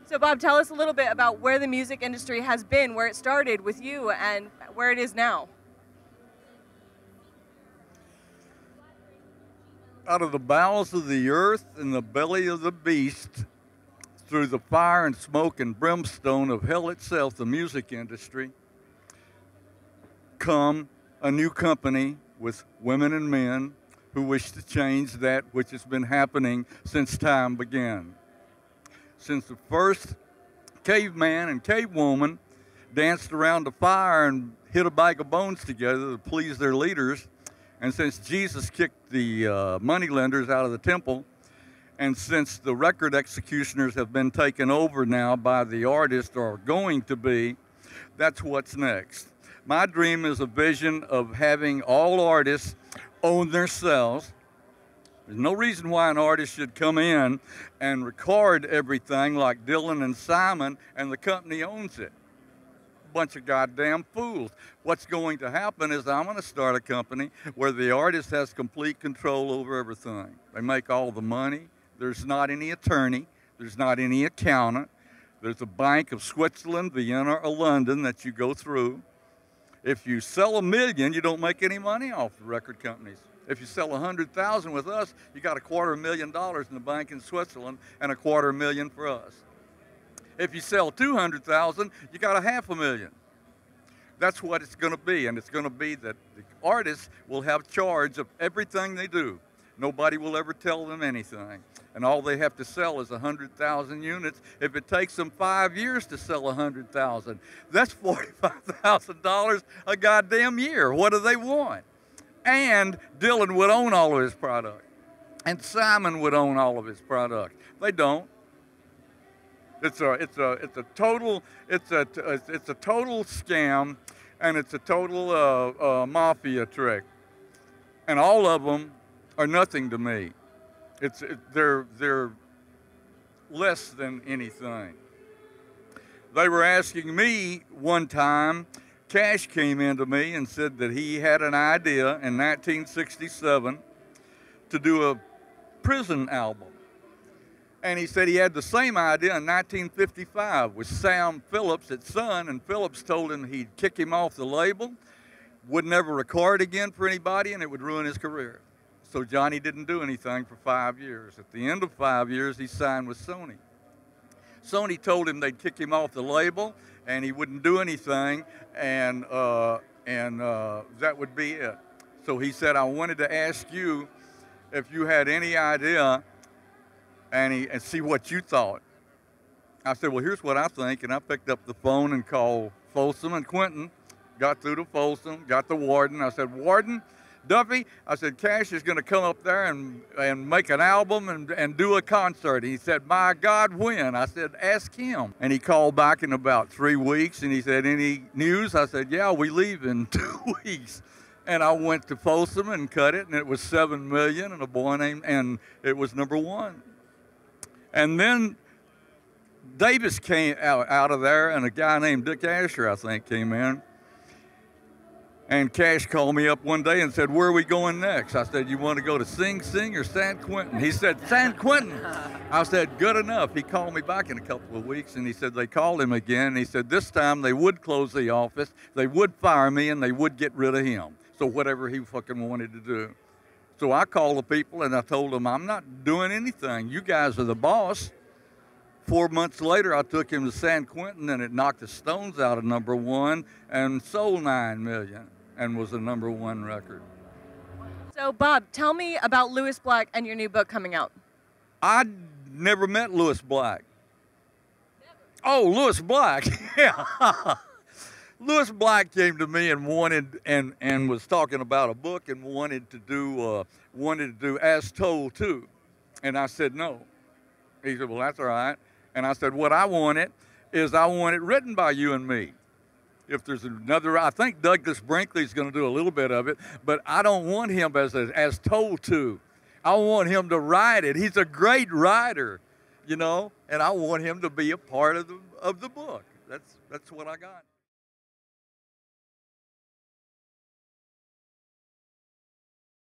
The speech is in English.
So Bob, tell us a little bit about where the music industry has been, where it started with you, and where it is now. Out of the bowels of the earth and the belly of the beast, through the fire and smoke and brimstone of hell itself, the music industry, come a new company with women and men who wish to change that which has been happening since time began. Since the first caveman and cavewoman danced around the fire and hit a bag of bones together to please their leaders, and since Jesus kicked the moneylenders out of the temple, and since the record executioners have been taken over now by the artists, or are going to be, that's what's next. My dream is a vision of having all artists own themselves. There's no reason why an artist should come in and record everything like Dylan and Simon and the company owns it. Bunch of goddamn fools. What's going to happen is I'm going to start a company where the artist has complete control over everything. They make all the money. There's not any attorney. There's not any accountant. There's a bank of Switzerland, Vienna, or London that you go through. If you sell 1 million, you don't make any money off the record companies. If you sell 100,000 with us, you got $250,000 in the bank in Switzerland and $250,000 for us. If you sell 200,000, you got $500,000. That's what it's going to be, and it's going to be that the artists will have charge of everything they do. Nobody will ever tell them anything, and all they have to sell is 100,000 units. If it takes them 5 years to sell 100,000, that's $45,000 a goddamn year. What do they want? And Dylan would own all of his product, and Simon would own all of his product. They don't. It's a total scam, and it's a total mafia trick, and all of them are nothing to me. They're less than anything. They were asking me one time. Cash came into me and said that he had an idea in 1967 to do a prison album. And he said he had the same idea in 1955 with Sam Phillips at Sun, and Phillips told him he'd kick him off the label, would never record again for anybody, and it would ruin his career. So Johnny didn't do anything for 5 years. At the end of 5 years, he signed with Sony. Sony told him they'd kick him off the label, and he wouldn't do anything, and that would be it. So he said, I wanted to ask you if you had any idea and see what you thought. I said, well, here's what I think, and I picked up the phone and called Folsom and Quentin, got through to Folsom, got the warden. I said, Warden, Duffy, I said, Cash is going to come up there and make an album and do a concert. He said, my God, when? I said, ask him. And he called back in about 3 weeks, and he said, any news? I said, yeah, we leave in 2 weeks. And I went to Folsom and cut it, and it was 7 million, and a boy named, and it was #1. And then Davis came out of there, and a guy named Dick Asher, I think, came in. And Cash called me up one day and said, where are we going next? I said, you want to go to Sing Sing or San Quentin? He said, San Quentin. I said, good enough. He called me back in a couple of weeks, and he said they called him again. And he said this time they would close the office, they would fire me, and they would get rid of him. So whatever he fucking wanted to do. So I called the people, and I told them, I'm not doing anything. You guys are the boss. 4 months later, I took him to San Quentin, and it knocked the Stones out of #1 and sold 9 million. And was a #1 record. So, Bob, tell me about Lewis Black and your new book coming out. I never met Lewis Black. Never. Oh, Lewis Black, yeah. Lewis Black came to me and wanted and was talking about a book and wanted to do As Told too, and I said no. He said, well, that's all right. And I said, what I want it written by you and me. If there's another, I think Douglas Brinkley's going to do a little bit of it, but I don't want him as told to. I want him to write it. He's a great writer, you know, and I want him to be a part of the book. That's what I got.